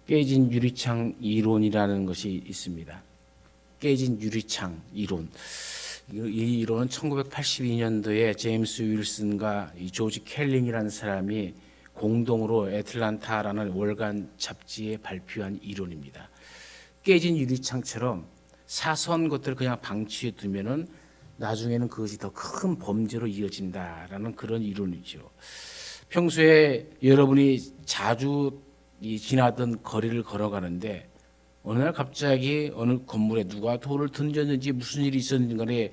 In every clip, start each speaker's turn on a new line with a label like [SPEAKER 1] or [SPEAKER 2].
[SPEAKER 1] 깨진 유리창 이론이라는 것이 있습니다. 깨진 유리창 이론. 이 이론은 1982년도에 제임스 윌슨과 조지 켈링이라는 사람이 공동으로 애틀란타라는 월간 잡지에 발표한 이론입니다. 깨진 유리창처럼 사소한 것들을 그냥 방치해 두면은 나중에는 그것이 더 큰 범죄로 이어진다라는 그런 이론이죠. 평소에 여러분이 자주 지나던 거리를 걸어가는데 어느 날 갑자기 어느 건물에 누가 돌을 던졌는지 무슨 일이 있었는지 간에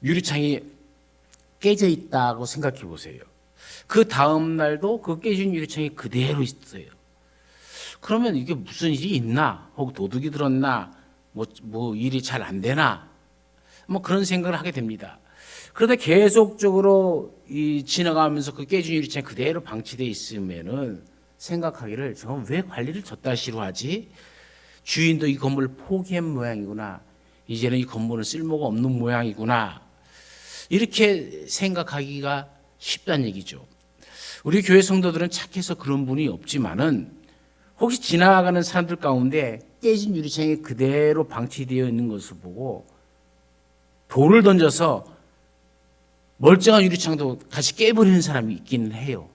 [SPEAKER 1] 유리창이 깨져 있다고 생각해 보세요. 그 다음 날도 그 깨진 유리창이 그대로 있어요. 그러면 이게 무슨 일이 있나? 혹 도둑이 들었나? 뭐 일이 잘 안 되나? 뭐 그런 생각을 하게 됩니다. 그러다 계속적으로 지나가면서 그 깨진 유리창이 그대로 방치되어 있으면은 생각하기를 저건 왜 관리를 저따시로 하지? 주인도 이 건물을 포기한 모양이구나. 이제는 이 건물은 쓸모가 없는 모양이구나. 이렇게 생각하기가 쉽다는 얘기죠. 우리 교회 성도들은 착해서 그런 분이 없지만은 혹시 지나가는 사람들 가운데 깨진 유리창이 그대로 방치되어 있는 것을 보고 돌을 던져서 멀쩡한 유리창도 같이 깨버리는 사람이 있기는 해요.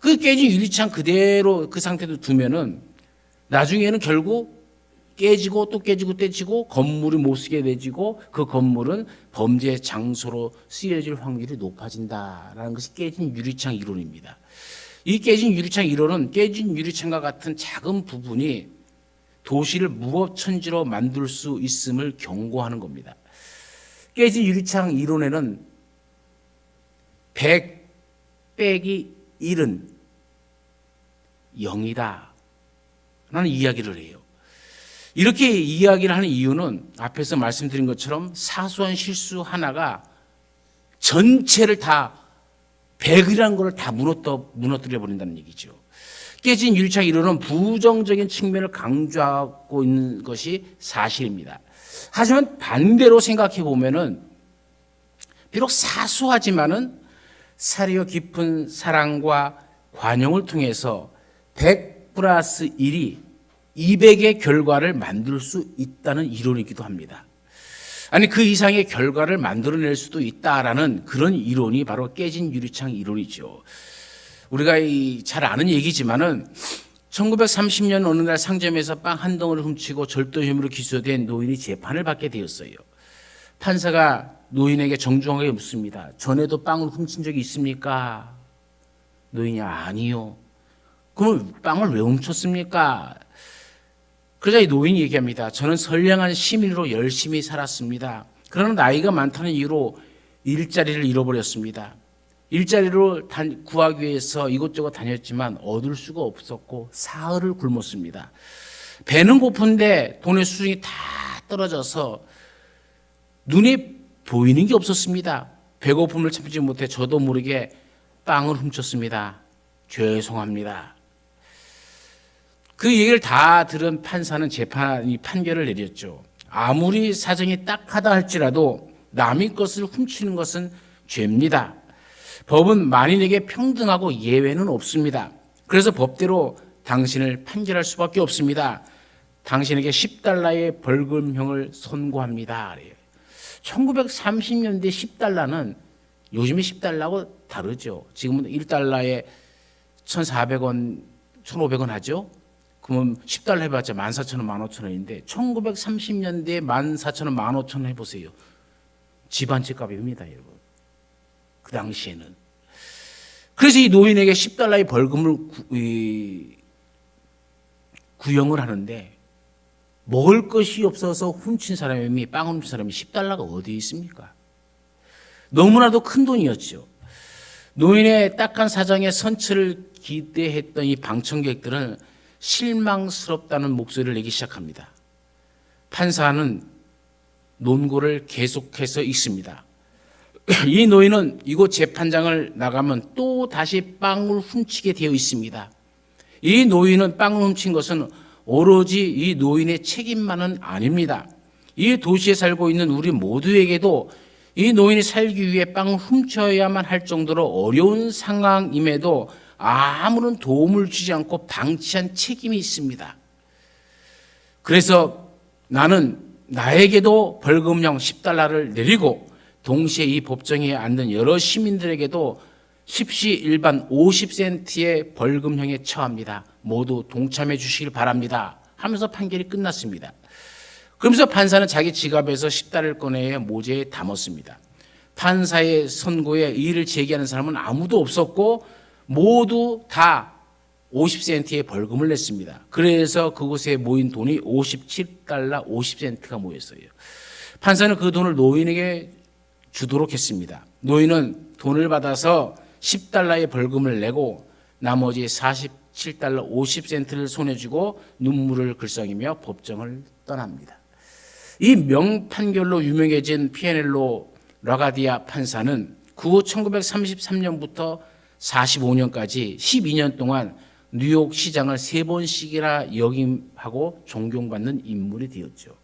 [SPEAKER 1] 그 깨진 유리창 그대로 그 상태로 두면은 나중에는 결국 깨지고 또 깨지고 떼지고 건물이 못 쓰게 되지고 그 건물은 범죄 장소로 쓰여질 확률이 높아진다라는 것이 깨진 유리창 이론입니다. 이 깨진 유리창 이론은 깨진 유리창과 같은 작은 부분이 도시를 무법천지로 만들 수 있음을 경고하는 겁니다. 깨진 유리창 이론에는 100 빼기 1은 0이다 라는 이야기를 해요. 이렇게 이야기를 하는 이유는 앞에서 말씀드린 것처럼 사소한 실수 하나가 전체를 다 100이라는 걸 다 무너뜨려 버린다는 얘기죠. 깨진 유리창 이론은 부정적인 측면을 강조하고 있는 것이 사실입니다. 하지만 반대로 생각해 보면은 비록 사소하지만은 사려 깊은 사랑과 관용을 통해서 100 플러스 1이 200의 결과를 만들 수 있다는 이론이기도 합니다. 아니 그 이상의 결과를 만들어낼 수도 있다라는 그런 이론이 바로 깨진 유리창 이론이죠. 우리가 잘 아는 얘기지만은 1930년 어느 날 상점에서 빵 한 덩어리를 훔치고 절도 혐의로 기소된 노인이 재판을 받게 되었어요. 판사가 노인에게 정중하게 묻습니다. 전에도 빵을 훔친 적이 있습니까? 노인이 아니요. 그럼 빵을 왜 훔쳤습니까? 그러자 이 노인이 얘기합니다. 저는 선량한 시민으로 열심히 살았습니다. 그러나 나이가 많다는 이유로 일자리를 잃어버렸습니다. 일자리를 구하기 위해서 이곳저곳 다녔지만 얻을 수가 없었고 사흘을 굶었습니다. 배는 고픈데 돈의 수준이 다 떨어져서 눈에 보이는 게 없었습니다. 배고픔을 참지 못해 저도 모르게 빵을 훔쳤습니다. 죄송합니다. 그 얘기를 다 들은 판사는 판결을 내렸죠. 아무리 사정이 딱하다 할지라도 남의 것을 훔치는 것은 죄입니다. 법은 만인에게 평등하고 예외는 없습니다. 그래서 법대로 당신을 판결할 수밖에 없습니다. 당신에게 $10의 벌금형을 선고합니다. 1930년대 10달러는 요즘의 10달러하고 다르죠. 지금은 1달러에 1,400원, 1,500원 하죠. 그러면 10달러 해봤자 14,000원, 15,000원인데 1930년대에 14,000원, 15,000원 해보세요. 집 한 채 값입니다, 여러분. 그 당시에는. 그래서 이 노인에게 10달러의 벌금을 구형을 하는데 먹을 것이 없어서 훔친 사람이 빵을 훔친 사람이 10달러가 어디에 있습니까? 너무나도 큰 돈이었죠. 노인의 딱한 사정에 선처를 기대했던 이 방청객들은 실망스럽다는 목소리를 내기 시작합니다. 판사는 논고를 계속해서 읽습니다. 이 노인은 이곳 재판장을 나가면 또 다시 빵을 훔치게 되어 있습니다. 이 노인은 빵을 훔친 것은 오로지 이 노인의 책임만은 아닙니다. 이 도시에 살고 있는 우리 모두에게도 이 노인이 살기 위해 빵을 훔쳐야만 할 정도로 어려운 상황임에도 아무런 도움을 주지 않고 방치한 책임이 있습니다. 그래서 나는 나에게도 벌금형 10달러를 내리고 동시에 이 법정에 앉는 여러 시민들에게도 십시일반 50센트의 벌금형에 처합니다. 모두 동참해 주시길 바랍니다. 하면서 판결이 끝났습니다. 그러면서 판사는 자기 지갑에서 10달러를 꺼내 모자에 담았습니다. 판사의 선고에 이의를 제기하는 사람은 아무도 없었고 모두 다 50센트의 벌금을 냈습니다. 그래서 그곳에 모인 돈이 57달러 50센트가 모였어요. 판사는 그 돈을 노인에게 주도록 했습니다. 노인은 돈을 받아서 10달러의 벌금을 내고 나머지 47달러 50센트를 손에 쥐고 눈물을 글썽이며 법정을 떠납니다. 이 명판결로 유명해진 피에넬로 라가디아 판사는 그 후 1933년부터 45년까지 12년 동안 뉴욕 시장을 3번씩이나 역임하고 존경받는 인물이 되었죠.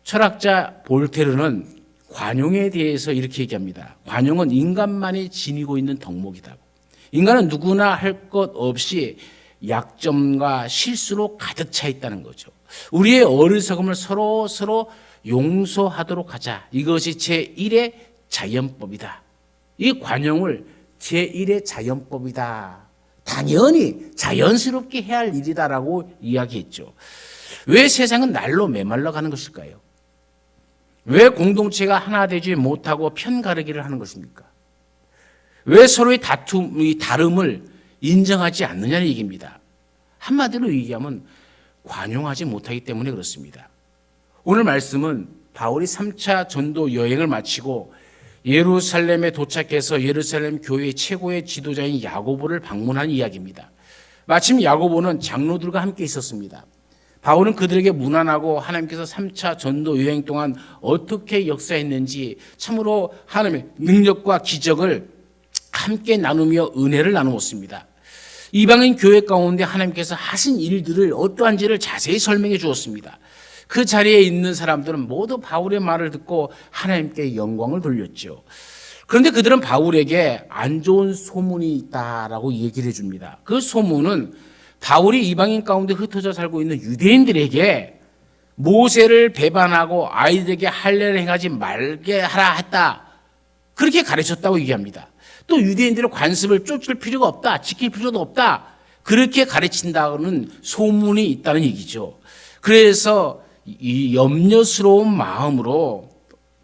[SPEAKER 1] 철학자 볼테르는 관용에 대해서 이렇게 얘기합니다. 관용은 인간만이 지니고 있는 덕목이다. 인간은 누구나 할 것 없이 약점과 실수로 가득 차 있다는 거죠. 우리의 어리석음을 서로 용서하도록 하자. 이것이 제1의 자연법이다. 이 관용을 제1의 자연법이다. 당연히 자연스럽게 해야 할 일이다라고 이야기했죠. 왜 세상은 날로 메말라 가는 것일까요? 왜 공동체가 하나 되지 못하고 편가르기를 하는 것입니까? 왜 서로의 다름을 인정하지 않느냐는 얘기입니다. 한마디로 얘기하면 관용하지 못하기 때문에 그렇습니다. 오늘 말씀은 바울이 3차 전도 여행을 마치고 예루살렘에 도착해서 예루살렘 교회의 최고의 지도자인 야고보를 방문한 이야기입니다. 마침 야고보는 장로들과 함께 있었습니다. 바울은 그들에게 문안하고 하나님께서 3차 전도 여행 동안 어떻게 역사했는지 참으로 하나님의 능력과 기적을 함께 나누며 은혜를 나누었습니다. 이방인 교회 가운데 하나님께서 하신 일들을 어떠한지를 자세히 설명해 주었습니다. 그 자리에 있는 사람들은 모두 바울의 말을 듣고 하나님께 영광을 돌렸죠. 그런데 그들은 바울에게 안 좋은 소문이 있다라고 얘기를 해줍니다. 그 소문은 바울이 이방인 가운데 흩어져 살고 있는 유대인들에게 모세를 배반하고 아이들에게 할례를 행하지 말게 하라 했다. 그렇게 가르쳤다고 얘기합니다. 또 유대인들의 관습을 쫓을 필요가 없다. 지킬 필요도 없다. 그렇게 가르친다는 소문이 있다는 얘기죠. 그래서 이 염려스러운 마음으로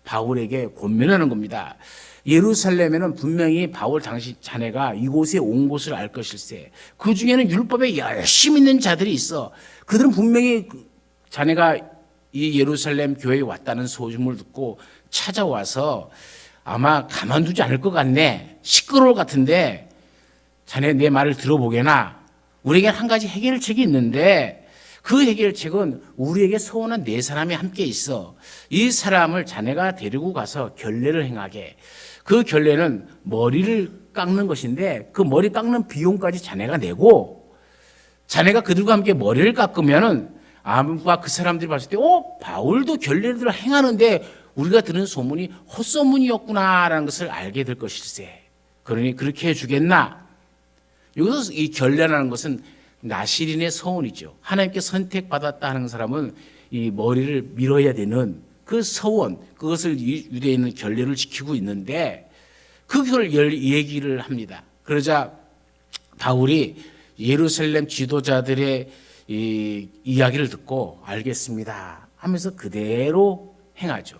[SPEAKER 1] 바울에게 권면하는 겁니다. 예루살렘에는 분명히 바울 당시 자네가 이곳에 온 것을 알 것일세. 그 중에는 율법에 열심히 있는 자들이 있어. 그들은 분명히 자네가 이 예루살렘 교회에 왔다는 소식을 듣고 찾아와서 아마 가만두지 않을 것 같네. 시끄러울 것 같은데 자네 내 말을 들어보게나. 우리에게 한 가지 해결책이 있는데 그 해결책은 우리에게 서운한 4사람이 함께 있어. 이 사람을 자네가 데리고 가서 결례를 행하게. 그 결례는 머리를 깎는 것인데 그 머리 깎는 비용까지 자네가 내고 자네가 그들과 함께 머리를 깎으면은 아마 그 사람들이 봤을 때 바울도 결례를 행하는데 우리가 들은 소문이 헛소문이었구나라는 것을 알게 될 것일세. 그러니 그렇게 해주겠나? 여기서 이 결례라는 것은 나시린의 서원이죠. 하나님께 선택받았다 하는 사람은 이 머리를 밀어야 되는 그 서원, 그것을 유대인은 결례를 지키고 있는데 그걸 얘기를 합니다. 그러자 바울이 예루살렘 지도자들의 이 이야기를 듣고 알겠습니다 하면서 그대로 행하죠.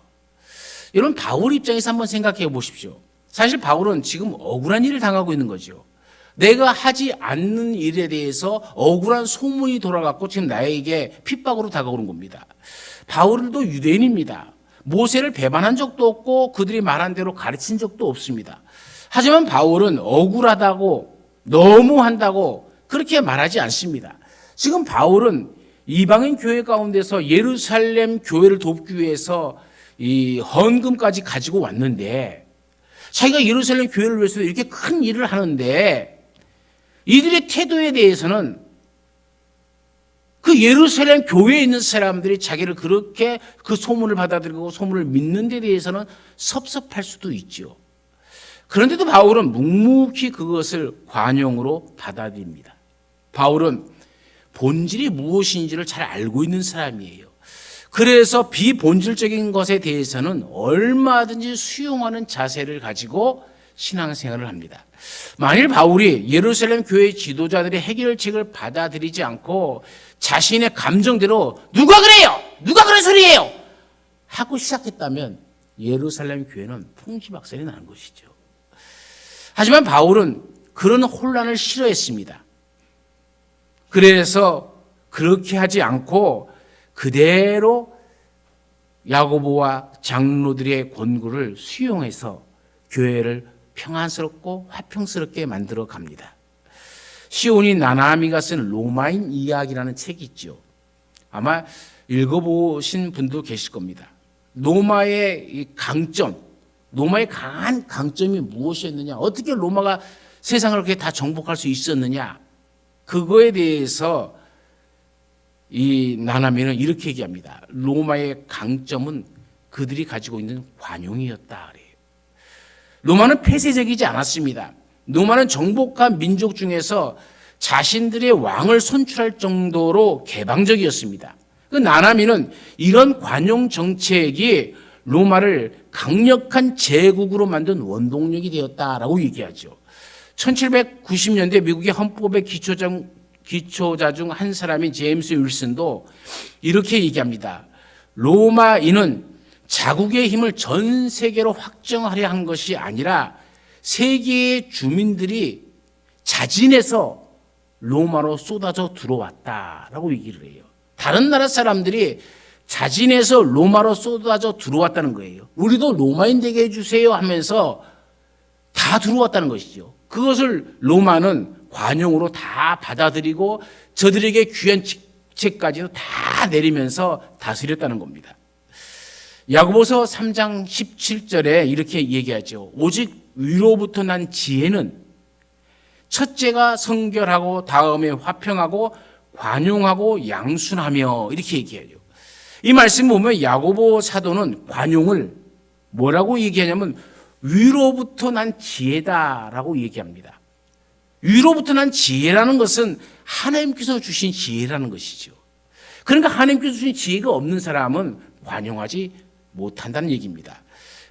[SPEAKER 1] 여러분 바울 입장에서 한번 생각해 보십시오. 사실 바울은 지금 억울한 일을 당하고 있는 거죠. 내가 하지 않는 일에 대해서 억울한 소문이 돌아갔고 지금 나에게 핍박으로 다가오는 겁니다. 바울도 유대인입니다. 모세를 배반한 적도 없고 그들이 말한 대로 가르친 적도 없습니다. 하지만 바울은 억울하다고 너무한다고 그렇게 말하지 않습니다. 지금 바울은 이방인 교회 가운데서 예루살렘 교회를 돕기 위해서 이 헌금까지 가지고 왔는데 자기가 예루살렘 교회를 위해서 이렇게 큰 일을 하는데 이들의 태도에 대해서는 그 예루살렘 교회에 있는 사람들이 자기를 그렇게 그 소문을 받아들이고 소문을 믿는 데 대해서는 섭섭할 수도 있죠. 그런데도 바울은 묵묵히 그것을 관용으로 받아들입니다. 바울은 본질이 무엇인지를 잘 알고 있는 사람이에요. 그래서 비본질적인 것에 대해서는 얼마든지 수용하는 자세를 가지고 신앙생활을 합니다. 만일 바울이 예루살렘 교회 지도자들의 해결책을 받아들이지 않고 자신의 감정대로 누가 그래요? 누가 그런 소리예요? 하고 시작했다면 예루살렘 교회는 풍지박산이 나는 것이죠. 하지만 바울은 그런 혼란을 싫어했습니다. 그래서 그렇게 하지 않고 그대로 야고보와 장로들의 권고를 수용해서 교회를 평안스럽고 화평스럽게 만들어 갑니다. 시온이 나나미가 쓴 로마인 이야기라는 책이 있죠. 아마 읽어보신 분도 계실 겁니다. 로마의 강점, 로마의 강한 강점이 무엇이었느냐, 어떻게 로마가 세상을 그렇게 다 정복할 수 있었느냐, 그거에 대해서 이 나나미는 이렇게 얘기합니다. 로마의 강점은 그들이 가지고 있는 관용이었다 그래요. 로마는 폐쇄적이지 않았습니다. 로마는 정복한 민족 중에서 자신들의 왕을 선출할 정도로 개방적이었습니다. 그 나나미는 이런 관용 정책이 로마를 강력한 제국으로 만든 원동력이 되었다라고 얘기하죠. 1790년대 미국의 헌법의 기초자 중 한 사람인 제임스 윌슨도 이렇게 얘기합니다. 로마인은 자국의 힘을 전 세계로 확정하려 한 것이 아니라 세계의 주민들이 자진해서 로마로 쏟아져 들어왔다라고 얘기를 해요. 다른 나라 사람들이 자진해서 로마로 쏟아져 들어왔다는 거예요. 우리도 로마인 되게 해주세요 하면서 다 들어왔다는 것이죠. 그것을 로마는 관용으로 다 받아들이고 저들에게 귀한 직책까지도 다 내리면서 다스렸다는 겁니다. 야고보서 3장 17절에 이렇게 얘기하죠. 오직 위로부터 난 지혜는 첫째가 성결하고 다음에 화평하고 관용하고 양순하며 이렇게 얘기해요. 이 말씀 보면 야고보 사도는 관용을 뭐라고 얘기하냐면 위로부터 난 지혜다라고 얘기합니다. 위로부터 난 지혜라는 것은 하나님께서 주신 지혜라는 것이죠. 그러니까 하나님께서 주신 지혜가 없는 사람은 관용하지 못한다는 얘기입니다.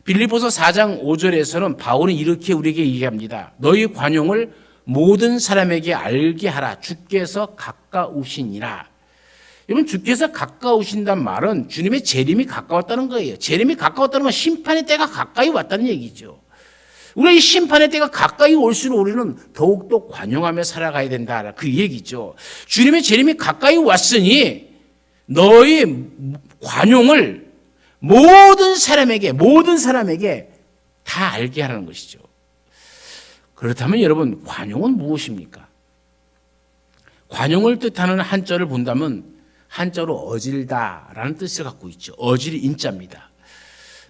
[SPEAKER 1] 빌립보서 4장 5절에서는 바울은 이렇게 우리에게 얘기합니다. 너희 관용을 모든 사람에게 알게 하라. 주께서 가까우시니라. 여러분, 주께서 가까우신다는 말은 주님의 재림이 가까웠다는 거예요. 재림이 가까웠다는 건 심판의 때가 가까이 왔다는 얘기죠. 우리가 이 심판의 때가 가까이 올수록 우리는 더욱더 관용하며 살아가야 된다. 그 얘기죠. 주님의 재림이 가까이 왔으니 너희 관용을 모든 사람에게 다 알게 하라는 것이죠. 그렇다면 여러분, 관용은 무엇입니까? 관용을 뜻하는 한자를 본다면 한자로 어질다라는 뜻을 갖고 있죠. 어질이 인자입니다.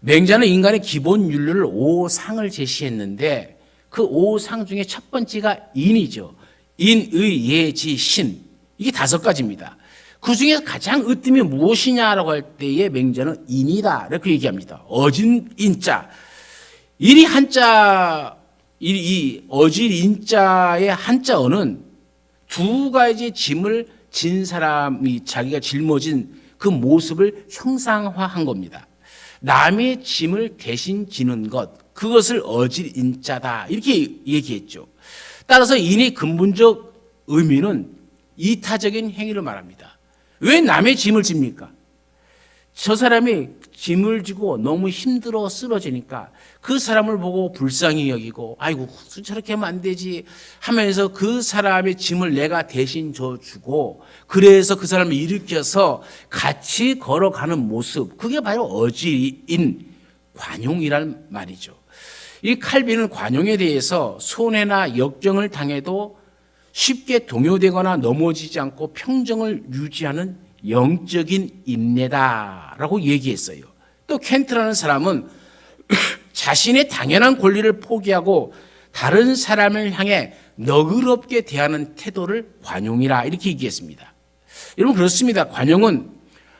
[SPEAKER 1] 맹자는 인간의 기본 윤리를 5상을 제시했는데 그 5상 중에 첫 번째가 인이죠. 인, 의, 예, 지, 신. 이게 5가지입니다. 그 중에서 가장 으뜸이 무엇이냐라고 할 때에 맹자는 인이다 이렇게 얘기합니다. 어진 인자. 이 어질 인자의 한자어는 두 가지 짐을 진 사람이 자기가 짊어진 그 모습을 형상화한 겁니다. 남의 짐을 대신 지는 것, 그것을 어질 인자다 이렇게 얘기했죠. 따라서 인의 근본적 의미는 이타적인 행위를 말합니다. 왜 남의 짐을 집니까? 저 사람이 짐을 지고 너무 힘들어 쓰러지니까 그 사람을 보고 불쌍히 여기고 아이고 저렇게 하면 안 되지 하면서 그 사람의 짐을 내가 대신 져주고 그래서 그 사람을 일으켜서 같이 걸어가는 모습, 그게 바로 어질인 관용이란 말이죠. 이 칼빈은 관용에 대해서 손해나 역정을 당해도 쉽게 동요되거나 넘어지지 않고 평정을 유지하는 영적인 인내다라고 얘기했어요. 또 켄트라는 사람은 자신의 당연한 권리를 포기하고 다른 사람을 향해 너그럽게 대하는 태도를 관용이라 이렇게 얘기했습니다. 여러분, 그렇습니다. 관용은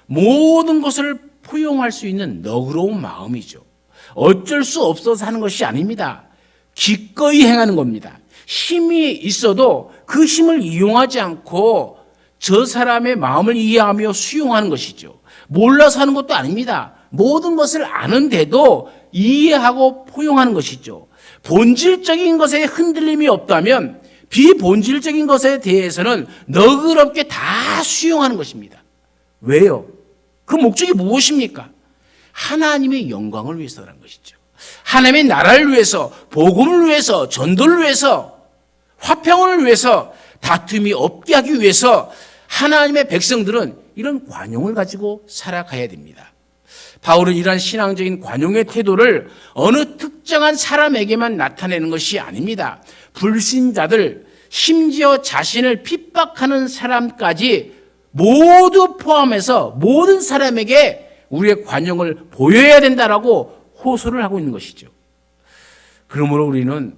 [SPEAKER 1] 모든 것을 포용할 수 있는 너그러운 마음이죠. 어쩔 수 없어서 하는 것이 아닙니다. 기꺼이 행하는 겁니다. 힘이 있어도 그 힘을 이용하지 않고 저 사람의 마음을 이해하며 수용하는 것이죠. 몰라서 하는 것도 아닙니다. 모든 것을 아는데도 이해하고 포용하는 것이죠. 본질적인 것에 흔들림이 없다면 비본질적인 것에 대해서는 너그럽게 다 수용하는 것입니다. 왜요? 그 목적이 무엇입니까? 하나님의 영광을 위해서라는 것이죠. 하나님의 나라를 위해서, 복음을 위해서, 전도를 위해서, 화평을 위해서, 다툼이 없게 하기 위해서 하나님의 백성들은 이런 관용을 가지고 살아가야 됩니다. 바울은 이러한 신앙적인 관용의 태도를 어느 특정한 사람에게만 나타내는 것이 아닙니다. 불신자들, 심지어 자신을 핍박하는 사람까지 모두 포함해서 모든 사람에게 우리의 관용을 보여야 된다라고 호소를 하고 있는 것이죠. 그러므로 우리는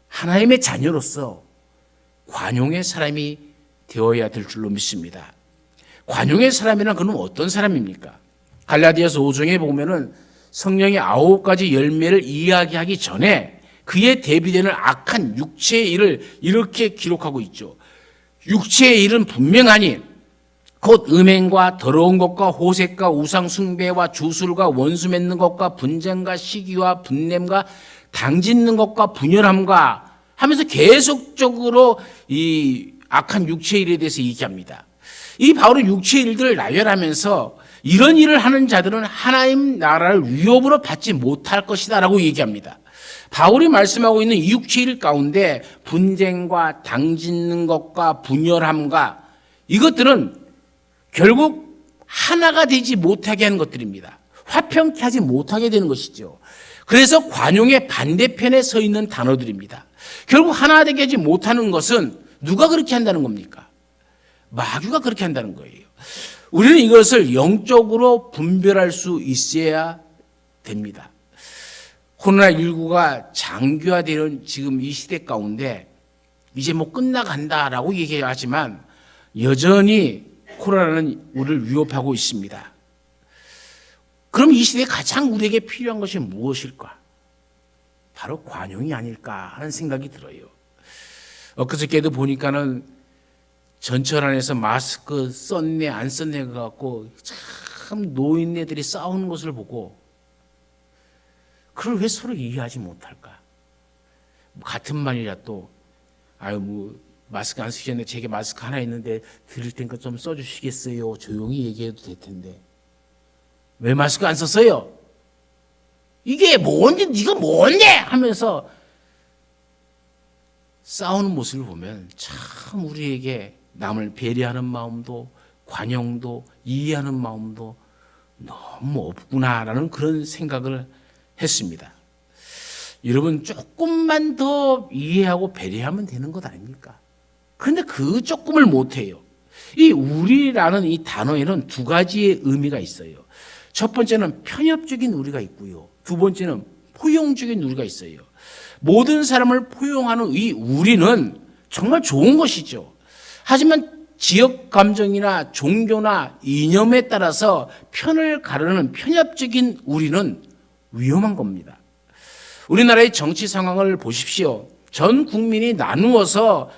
[SPEAKER 1] 하나님의 자녀로서 관용의 사람이 되어야 될 줄로 믿습니다. 관용의 사람이란 그는 어떤 사람입니까? 갈라디아서 5장에 보면은 성령의 9가지 열매를 이야기하기 전에 그에 대비되는 악한 육체의 일을 이렇게 기록하고 있죠. 육체의 일은 분명하니 곧 음행과 더러운 것과 호색과 우상 숭배와 주술과 원수 맺는 것과 분쟁과 시기와 분냄과 당짓는 것과 분열함과 하면서 계속적으로 이 악한 육체의 일에 대해서 얘기합니다. 이 바울은 육체의 일들을 나열하면서 이런 일을 하는 자들은 하나님 나라를 위협으로 받지 못할 것이다 라고 얘기합니다. 바울이 말씀하고 있는 이 육체의 일 가운데 분쟁과 당짓는 것과 분열함과 이것들은 결국 하나가 되지 못하게 하는 것들입니다. 화평케 하지 못하게 되는 것이죠. 그래서 관용의 반대편에 서 있는 단어들입니다. 결국 하나 되게 하지 못하는 것은 누가 그렇게 한다는 겁니까? 마귀가 그렇게 한다는 거예요. 우리는 이것을 영적으로 분별할 수 있어야 됩니다. 코로나19가 장기화되는 지금 이 시대 가운데 이제 뭐 끝나간다라고 얘기하지만 여전히 코로나는 우리를 위협하고 있습니다. 그럼 이 시대에 가장 우리에게 필요한 것이 무엇일까? 바로 관용이 아닐까 하는 생각이 들어요. 엊그저께도 보니까는 전철 안에서 마스크 썼네 안 썼네 갖고 참 노인네들이 싸우는 것을 보고 그걸 왜 서로 이해하지 못할까? 같은 말이라 또 마스크 안 쓰셨는데 제게 마스크 하나 있는데 드릴 테니까 좀 써주시겠어요? 조용히 얘기해도 될 텐데 왜 마스크 안 썼어요? 이게 뭔데 네가 뭔데 하면서 싸우는 모습을 보면 참 우리에게 남을 배려하는 마음도 관용도 이해하는 마음도 너무 없구나라는 그런 생각을 했습니다. 여러분 조금만 더 이해하고 배려하면 되는 것 아닙니까? 그런데 그 조금을 못해요. 이 우리라는 이 단어에는 두 가지의 의미가 있어요. 첫 번째는 편협적인 우리가 있고요. 두 번째는 포용적인 우리가 있어요. 모든 사람을 포용하는 이 우리는 정말 좋은 것이죠. 하지만 지역 감정이나 종교나 이념에 따라서 편을 가르는 편협적인 우리는 위험한 겁니다. 우리나라의 정치 상황을 보십시오. 전 국민이 나누어서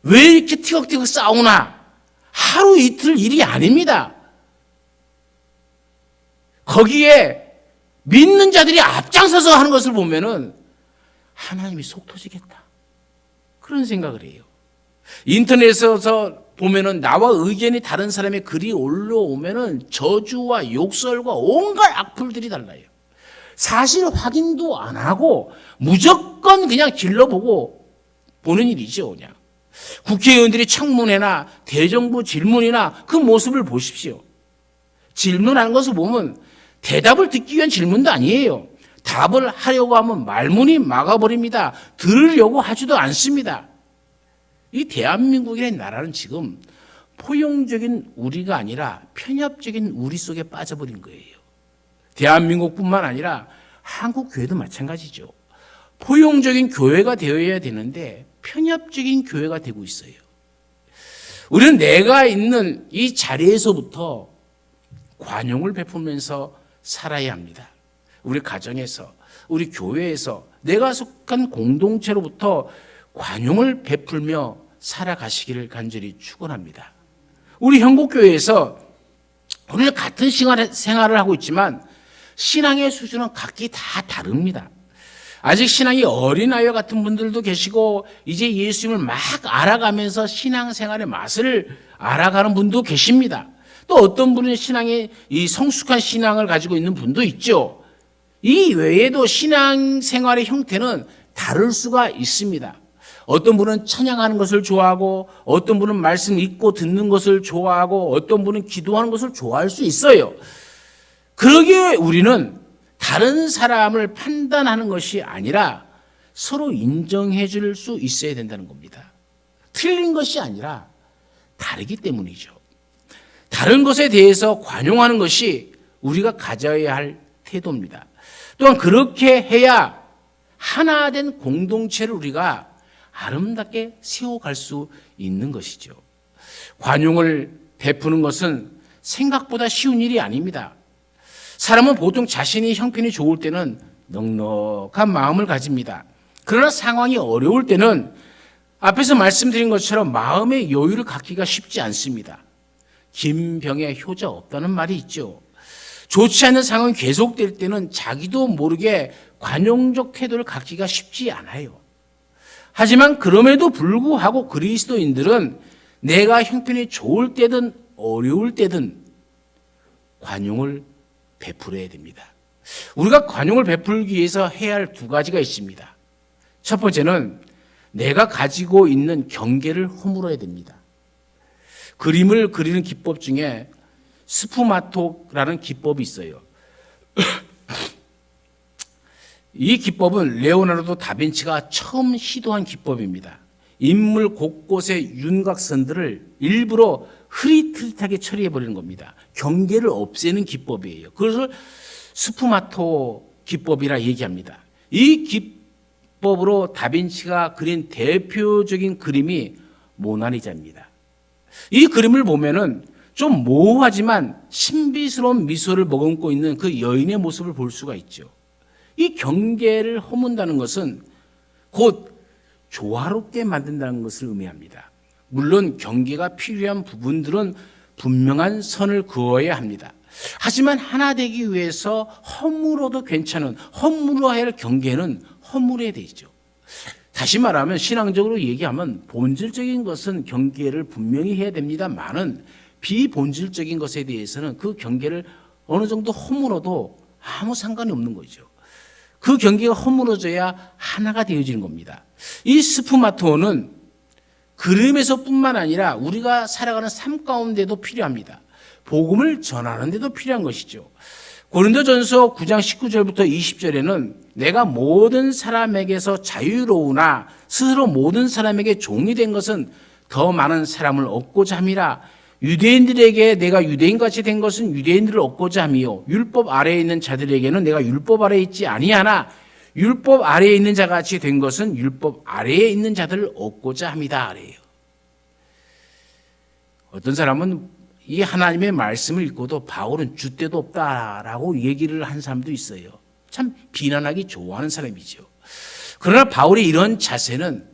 [SPEAKER 1] 왜 이렇게 티격태격 싸우나? 하루 이틀 일이 아닙니다. 거기에 믿는 자들이 앞장서서 하는 것을 보면은 하나님이 속 터지겠다. 그런 생각을 해요. 인터넷에서 보면은 나와 의견이 다른 사람의 글이 올라오면은 저주와 욕설과 온갖 악플들이 달라요. 사실 확인도 안 하고 무조건 그냥 질러보고 보는 일이죠, 그냥. 국회의원들이 청문회나 대정부 질문이나 그 모습을 보십시오. 질문하는 것을 보면 대답을 듣기 위한 질문도 아니에요. 답을 하려고 하면 말문이 막아버립니다. 들으려고 하지도 않습니다. 이 대한민국이라는 나라는 지금 포용적인 우리가 아니라 편협적인 우리 속에 빠져버린 거예요. 대한민국뿐만 아니라 한국 교회도 마찬가지죠. 포용적인 교회가 되어야 되는데 편협적인 교회가 되고 있어요. 우리는 내가 있는 이 자리에서부터 관용을 베풀면서 살아야 합니다. 우리 가정에서, 우리 교회에서, 내가 속한 공동체로부터 관용을 베풀며 살아가시기를 간절히 축원합니다. 우리 형국교회에서 우리는 같은 생활을 하고 있지만 신앙의 수준은 각기 다 다릅니다. 아직 신앙이 어린아이와 같은 분들도 계시고 이제 예수님을 막 알아가면서 신앙생활의 맛을 알아가는 분도 계십니다. 또 어떤 분은 이 성숙한 신앙을 가지고 있는 분도 있죠. 이 외에도 신앙생활의 형태는 다를 수가 있습니다. 어떤 분은 찬양하는 것을 좋아하고 어떤 분은 말씀 읽고 듣는 것을 좋아하고 어떤 분은 기도하는 것을 좋아할 수 있어요. 그러기에 우리는 다른 사람을 판단하는 것이 아니라 서로 인정해 줄 수 있어야 된다는 겁니다. 틀린 것이 아니라 다르기 때문이죠. 다른 것에 대해서 관용하는 것이 우리가 가져야 할 태도입니다. 또한 그렇게 해야 하나 된 공동체를 우리가 아름답게 세워갈 수 있는 것이죠. 관용을 베푸는 것은 생각보다 쉬운 일이 아닙니다. 사람은 보통 자신이 형편이 좋을 때는 넉넉한 마음을 가집니다. 그러나 상황이 어려울 때는 앞에서 말씀드린 것처럼 마음의 여유를 갖기가 쉽지 않습니다. 긴 병에 효자 없다는 말이 있죠. 좋지 않은 상황이 계속될 때는 자기도 모르게 관용적 태도를 갖기가 쉽지 않아요. 하지만 그럼에도 불구하고 그리스도인들은 내가 형편이 좋을 때든 어려울 때든 관용을 베풀어야 됩니다. 우리가 관용을 베풀기 위해서 해야 할 두 가지가 있습니다. 첫 번째는 내가 가지고 있는 경계를 허물어야 됩니다. 그림을 그리는 기법 중에 스푸마토라는 기법이 있어요. 이 기법은 레오나르도 다빈치가 처음 시도한 기법입니다. 인물 곳곳의 윤곽선들을 일부러 흐릿흐릿하게 처리해버리는 겁니다. 경계를 없애는 기법이에요. 그것을 스푸마토 기법이라 얘기합니다. 이 기법으로 다빈치가 그린 대표적인 그림이 모나리자입니다. 이 그림을 보면은 좀 모호하지만 신비스러운 미소를 머금고 있는 그 여인의 모습을 볼 수가 있죠. 이 경계를 허문다는 것은 곧 조화롭게 만든다는 것을 의미합니다. 물론 경계가 필요한 부분들은 분명한 선을 그어야 합니다. 하지만 하나 되기 위해서 허물어도 괜찮은, 허물어야 할 경계는 허물어야 되죠. 다시 말하면 신앙적으로 얘기하면 본질적인 것은 경계를 분명히 해야 됩니다만은 비본질적인 것에 대해서는 그 경계를 어느 정도 허물어도 아무 상관이 없는 거죠. 그 경계가 허물어져야 하나가 되어지는 겁니다. 이 스푸마토는 그림에서뿐만 아니라 우리가 살아가는 삶 가운데도 필요합니다. 복음을 전하는 데도 필요한 것이죠. 고린도전서 9장 19절부터 20절에는 내가 모든 사람에게서 자유로우나 스스로 모든 사람에게 종이 된 것은 더 많은 사람을 얻고자 함이라. 유대인들에게 내가 유대인같이 된 것은 유대인들을 얻고자 함이요 율법 아래에 있는 자들에게는 내가 율법 아래에 있지 아니하나 율법 아래에 있는 자같이 된 것은 율법 아래에 있는 자들을 얻고자 함이다 아래요. 어떤 사람은 이 하나님의 말씀을 읽고도 바울은 줏대도 없다라고 얘기를 한 사람도 있어요. 참 비난하기 좋아하는 사람이죠. 그러나 바울의 이런 자세는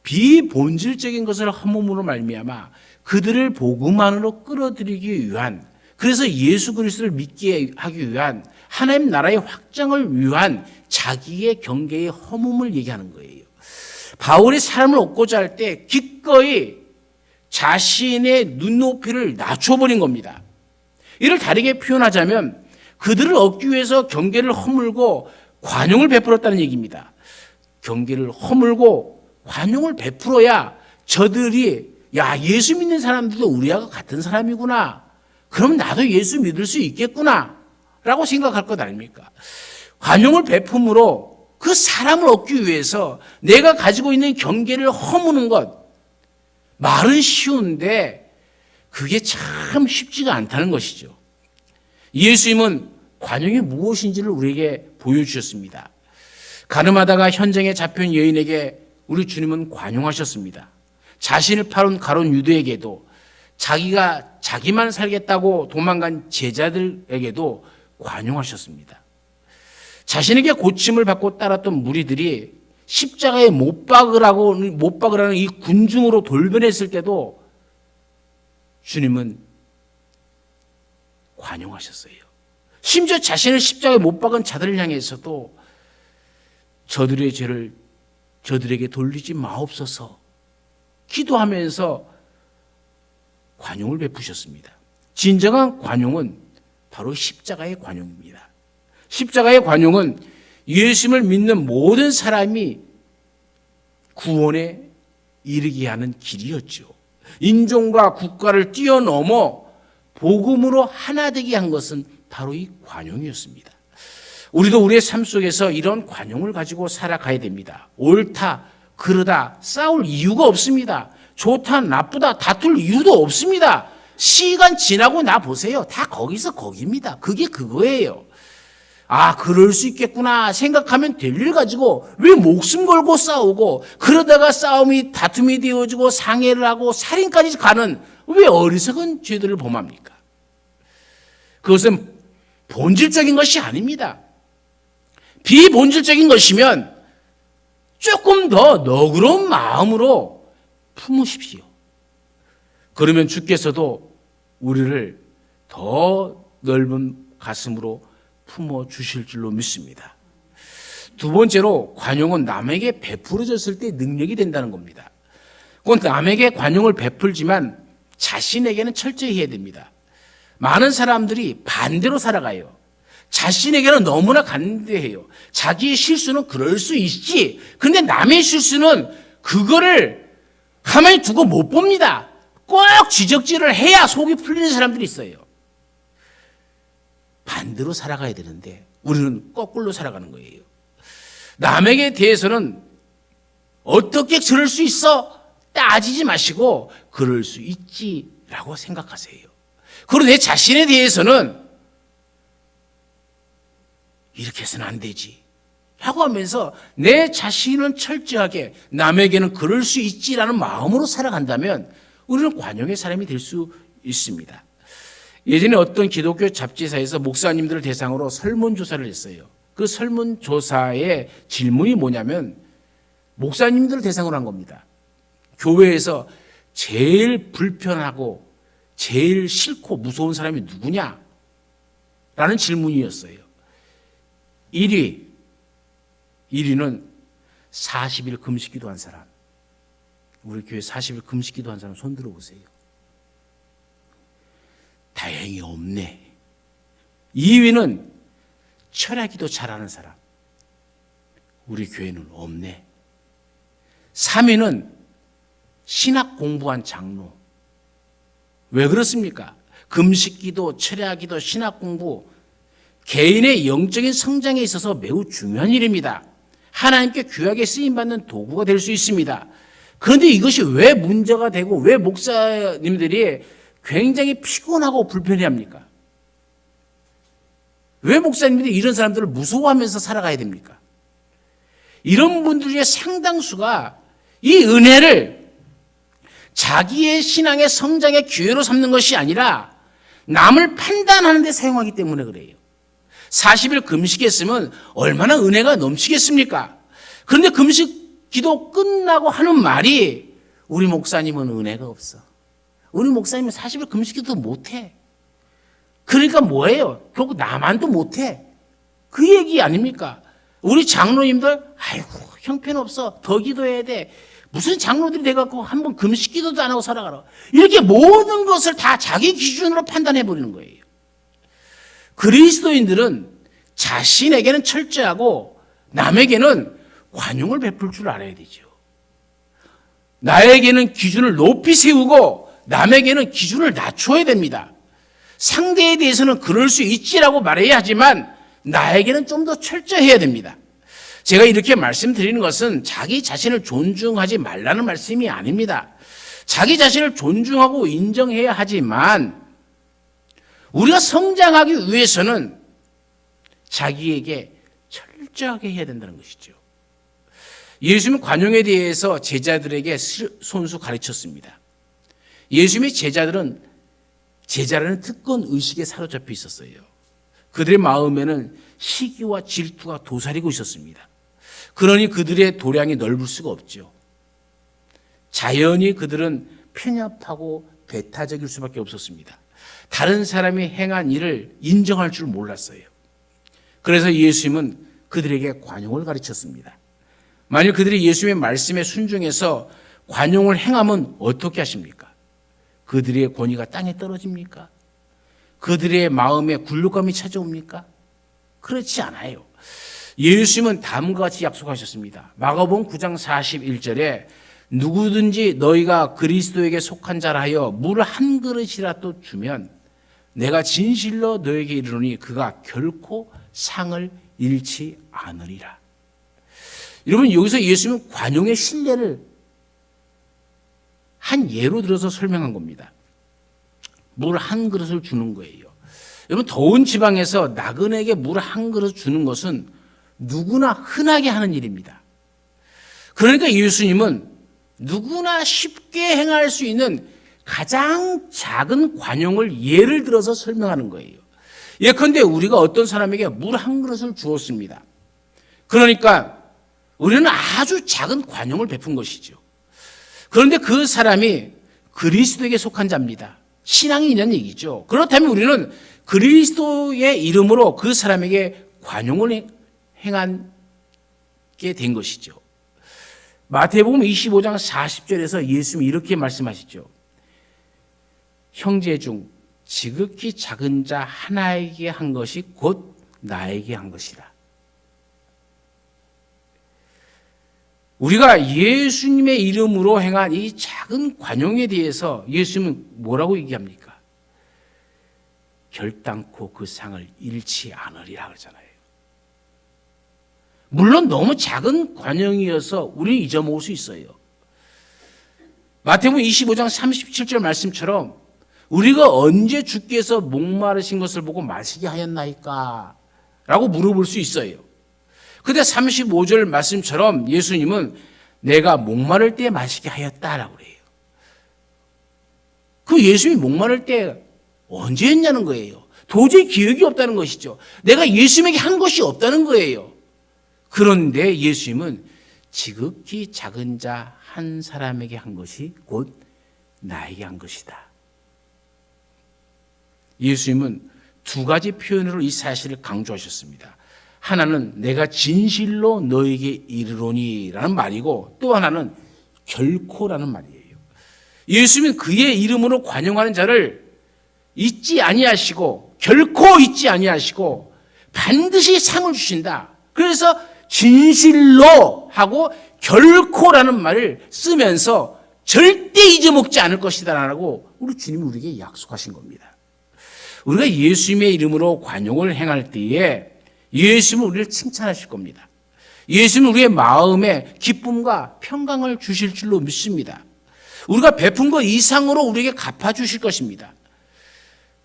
[SPEAKER 1] 비본질적인 것을 허물음으로 말미암아 그들을 복음 안으로 끌어들이기 위한, 그래서 예수 그리스도를 믿게 하기 위한 하나님 나라의 확장을 위한 자기의 경계의 허물을 얘기하는 거예요. 바울이 사람을 얻고자 할 때 기꺼이 자신의 눈높이를 낮춰버린 겁니다. 이를 다르게 표현하자면 그들을 얻기 위해서 경계를 허물고 관용을 베풀었다는 얘기입니다. 경계를 허물고 관용을 베풀어야 저들이 야, 예수 믿는 사람들도 우리하고 같은 사람이구나. 그럼 나도 예수 믿을 수 있겠구나. 라고 생각할 것 아닙니까? 관용을 베품으로 그 사람을 얻기 위해서 내가 가지고 있는 경계를 허무는 것. 말은 쉬운데 그게 참 쉽지가 않다는 것이죠. 예수님은 관용이 무엇인지를 우리에게 보여주셨습니다. 가늠하다가 현장에 잡힌 여인에게 우리 주님은 관용하셨습니다. 자신을 팔은 가론 유대에게도 자기가 자기만 살겠다고 도망간 제자들에게도 관용하셨습니다. 자신에게 고침을 받고 따랐던 무리들이 십자가에 못 박으라는 이 군중으로 돌변했을 때도 주님은 관용하셨어요. 심지어 자신을 십자가에 못 박은 자들을 향해서도 저들의 죄를 저들에게 돌리지 마옵소서 기도하면서 관용을 베푸셨습니다. 진정한 관용은 바로 십자가의 관용입니다. 십자가의 관용은 예수님을 믿는 모든 사람이 구원에 이르게 하는 길이었죠. 인종과 국가를 뛰어넘어 복음으로 하나 되게 한 것은 바로 이 관용이었습니다. 우리도 우리의 삶 속에서 이런 관용을 가지고 살아가야 됩니다. 옳다, 그르다 싸울 이유가 없습니다. 좋다, 나쁘다 다툴 이유도 없습니다. 시간 지나고 나 보세요. 다 거기서 거기입니다. 그게 그거예요. 아, 그럴 수 있겠구나 생각하면 될 일 가지고 왜 목숨 걸고 싸우고 그러다가 다툼이 되어지고 상해를 하고 살인까지 가는 왜 어리석은 죄들을 범합니까? 그것은 본질적인 것이 아닙니다. 비본질적인 것이면 조금 더 너그러운 마음으로 품으십시오. 그러면 주께서도 우리를 더 넓은 가슴으로 품어 주실 줄로 믿습니다. 두 번째로 관용은 남에게 베풀어졌을 때 능력이 된다는 겁니다. 그건 남에게 관용을 베풀지만 자신에게는 철저히 해야 됩니다. 많은 사람들이 반대로 살아가요. 자신에게는 너무나 간대해요. 자기의 실수는 그럴 수 있지. 근데 남의 실수는 그거를 가만히 두고 못 봅니다. 꼭 지적질을 해야 속이 풀리는 사람들이 있어요. 반대로 살아가야 되는데 우리는 거꾸로 살아가는 거예요. 남에게 대해서는 어떻게 저럴 수 있어? 따지지 마시고 그럴 수 있지라고 생각하세요. 그리고 내 자신에 대해서는 이렇게 해서는 안 되지 라고 하면서 내 자신은 철저하게 남에게는 그럴 수 있지라는 마음으로 살아간다면 우리는 관용의 사람이 될 수 있습니다. 예전에 어떤 기독교 잡지사에서 목사님들을 대상으로 설문조사를 했어요. 그 설문조사의 질문이 뭐냐면 목사님들을 대상으로 한 겁니다. 교회에서 제일 불편하고 제일 싫고 무서운 사람이 누구냐? 라는 질문이었어요. 1위는 40일 금식 기도한 사람. 우리 교회 40일 금식 기도한 사람 손 들어보세요. 다행히 없네. 2위는 철야기도 잘하는 사람. 우리 교회는 없네. 3위는 신학 공부한 장로. 왜 그렇습니까? 금식기도, 철야기도, 신학 공부 개인의 영적인 성장에 있어서 매우 중요한 일입니다. 하나님께 귀하게 쓰임받는 도구가 될 수 있습니다. 그런데 이것이 왜 문제가 되고 왜 목사님들이 굉장히 피곤하고 불편해합니까? 왜 목사님들이 이런 사람들을 무서워하면서 살아가야 됩니까? 이런 분들의 상당수가 이 은혜를 자기의 신앙의 성장의 기회로 삼는 것이 아니라 남을 판단하는 데 사용하기 때문에 그래요. 40일 금식했으면 얼마나 은혜가 넘치겠습니까? 그런데 금식 기도 끝나고 하는 말이 우리 목사님은 은혜가 없어. 우리 목사님은 40일 금식 기도 못해. 그러니까 뭐예요? 결국 나만도 못해. 그 얘기 아닙니까? 우리 장로님들 아이고 형편없어. 더 기도해야 돼. 무슨 장로들이 돼갖고 한번 금식 기도도 안 하고 살아가라. 이렇게 모든 것을 다 자기 기준으로 판단해버리는 거예요. 그리스도인들은 자신에게는 철저하고 남에게는 관용을 베풀 줄 알아야 되죠. 나에게는 기준을 높이 세우고 남에게는 기준을 낮춰야 됩니다. 상대에 대해서는 그럴 수 있지라고 말해야 하지만 나에게는 좀 더 철저해야 됩니다. 제가 이렇게 말씀드리는 것은 자기 자신을 존중하지 말라는 말씀이 아닙니다. 자기 자신을 존중하고 인정해야 하지만 우리가 성장하기 위해서는 자기에게 철저하게 해야 된다는 것이죠. 예수님은 관용에 대해서 제자들에게 손수 가르쳤습니다. 예수님의 제자들은 제자라는 특권 의식에 사로잡혀 있었어요. 그들의 마음에는 시기와 질투가 도사리고 있었습니다. 그러니 그들의 도량이 넓을 수가 없죠. 자연히 그들은 편협하고 배타적일 수밖에 없었습니다. 다른 사람이 행한 일을 인정할 줄 몰랐어요. 그래서 예수님은 그들에게 관용을 가르쳤습니다. 만일 그들이 예수님의 말씀에 순종해서 관용을 행하면 어떻게 하십니까? 그들의 권위가 땅에 떨어집니까? 그들의 마음에 굴욕감이 찾아옵니까? 그렇지 않아요. 예수님은 다음과 같이 약속하셨습니다. 마가복음 9장 41절에 누구든지 너희가 그리스도에게 속한 자라 하여 물 한 그릇이라도 주면 내가 진실로 너에게 이르노니 그가 결코 상을 잃지 않으리라. 여러분, 여기서 예수님은 관용의 신뢰를 한 예로 들어서 설명한 겁니다. 물 한 그릇을 주는 거예요. 여러분, 더운 지방에서 나그네에게 물 한 그릇 주는 것은 누구나 흔하게 하는 일입니다. 그러니까 예수님은 누구나 쉽게 행할 수 있는 가장 작은 관용을 예를 들어서 설명하는 거예요. 예컨대 우리가 어떤 사람에게 물 한 그릇을 주었습니다. 그러니까 우리는 아주 작은 관용을 베푼 것이죠. 그런데 그 사람이 그리스도에게 속한 자입니다. 신앙이 있는 얘기죠. 그렇다면 우리는 그리스도의 이름으로 그 사람에게 관용을 행하게 된 것이죠. 마태복음 25장 40절에서 예수님이 이렇게 말씀하시죠. 형제 중 지극히 작은 자 하나에게 한 것이 곧 나에게 한 것이라. 우리가 예수님의 이름으로 행한 이 작은 관용에 대해서 예수님은 뭐라고 얘기합니까? 결단코 그 상을 잃지 않으리라 그러잖아요. 물론 너무 작은 관용이어서 우리는 잊어먹을 수 있어요. 마태복음 25장 37절 말씀처럼 우리가 언제 주께서 목마르신 것을 보고 마시게 하였나이까? 라고 물어볼 수 있어요. 근데 35절 말씀처럼 예수님은 내가 목마를 때 마시게 하였다라고 그래요. 그 예수님이 목마를 때 언제 했냐는 거예요. 도저히 기억이 없다는 것이죠. 내가 예수님에게 한 것이 없다는 거예요. 그런데 예수님은 지극히 작은 자 한 사람에게 한 것이 곧 나에게 한 것이다. 예수님은 두 가지 표현으로 이 사실을 강조하셨습니다. 하나는 내가 진실로 너에게 이르노니 라는 말이고 또 하나는 결코라는 말이에요. 예수님은 그의 이름으로 관용하는 자를 잊지 아니하시고 결코 잊지 아니하시고 반드시 상을 주신다. 그래서 진실로 하고 결코라는 말을 쓰면서 절대 잊어먹지 않을 것이다라고 우리 주님이 우리에게 약속하신 겁니다. 우리가 예수님의 이름으로 관용을 행할 때에 예수님은 우리를 칭찬하실 겁니다. 예수님은 우리의 마음에 기쁨과 평강을 주실 줄로 믿습니다. 우리가 베푼 것 이상으로 우리에게 갚아주실 것입니다.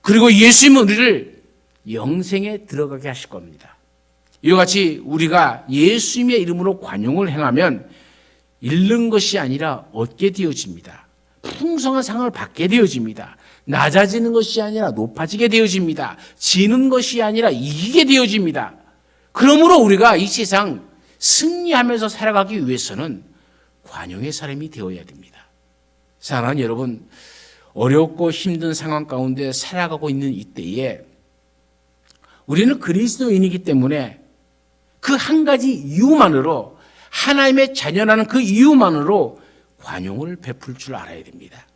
[SPEAKER 1] 그리고 예수님은 우리를 영생에 들어가게 하실 겁니다. 이와 같이 우리가 예수님의 이름으로 관용을 행하면 잃는 것이 아니라 얻게 되어집니다. 풍성한 상을 받게 되어집니다. 낮아지는 것이 아니라 높아지게 되어집니다. 지는 것이 아니라 이기게 되어집니다. 그러므로 우리가 이 세상 승리하면서 살아가기 위해서는 관용의 사람이 되어야 됩니다. 사랑하는 여러분, 어렵고 힘든 상황 가운데 살아가고 있는 이때에 우리는 그리스도인이기 때문에 그 한 가지 이유만으로 하나님의 자녀라는 그 이유만으로 관용을 베풀 줄 알아야 됩니다.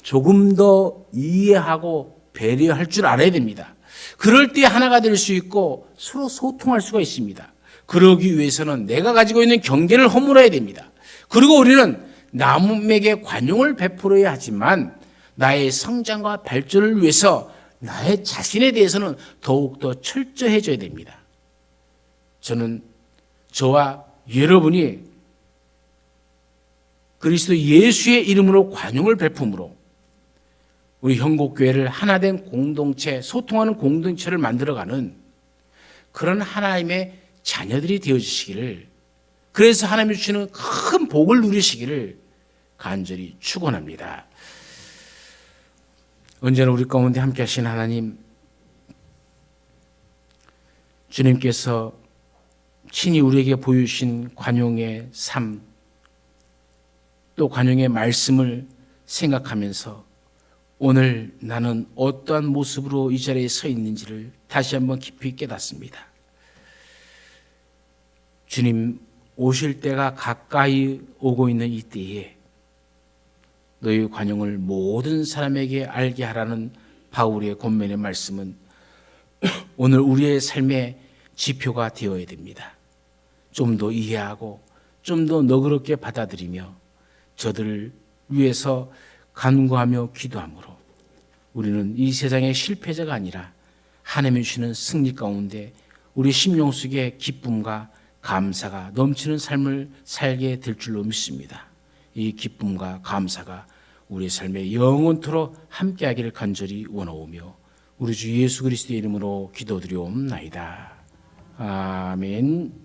[SPEAKER 1] 조금 더 이해하고 배려할 줄 알아야 됩니다. 그럴 때 하나가 될 수 있고 서로 소통할 수가 있습니다. 그러기 위해서는 내가 가지고 있는 경계를 허물어야 됩니다. 그리고 우리는 남에게 관용을 베풀어야 하지만 나의 성장과 발전을 위해서 나의 자신에 대해서는 더욱더 철저해져야 됩니다. 저는 저와 여러분이 그리스도 예수의 이름으로 관용을 베품으로 우리 형곡교회를 하나된 공동체, 소통하는 공동체를 만들어가는 그런 하나님의 자녀들이 되어주시기를, 그래서 하나님이 주시는 큰 복을 누리시기를 간절히 축원합니다. 언제나 우리 가운데 함께 하신 하나님, 주님께서 친히 우리에게 보여주신 관용의 삶, 또 관용의 말씀을 생각하면서 오늘 나는 어떠한 모습으로 이 자리에 서 있는지를 다시 한번 깊이 깨닫습니다. 주님 오실 때가 가까이 오고 있는 이 때에 너희 관용을 모든 사람에게 알게 하라는 바울의 권면의 말씀은 오늘 우리의 삶의 지표가 되어야 됩니다. 좀 더 이해하고 좀 더 너그럽게 받아들이며 저들을 위해서 간구하며 기도함으로 우리는 이 세상의 실패자가 아니라 하나님이 주시는 승리 가운데 우리 심령 속에 기쁨과 감사가 넘치는 삶을 살게 될 줄로 믿습니다. 이 기쁨과 감사가 우리의 삶에 영원토록 함께하기를 간절히 원하오며 우리 주 예수 그리스도의 이름으로 기도드리옵나이다. 아멘.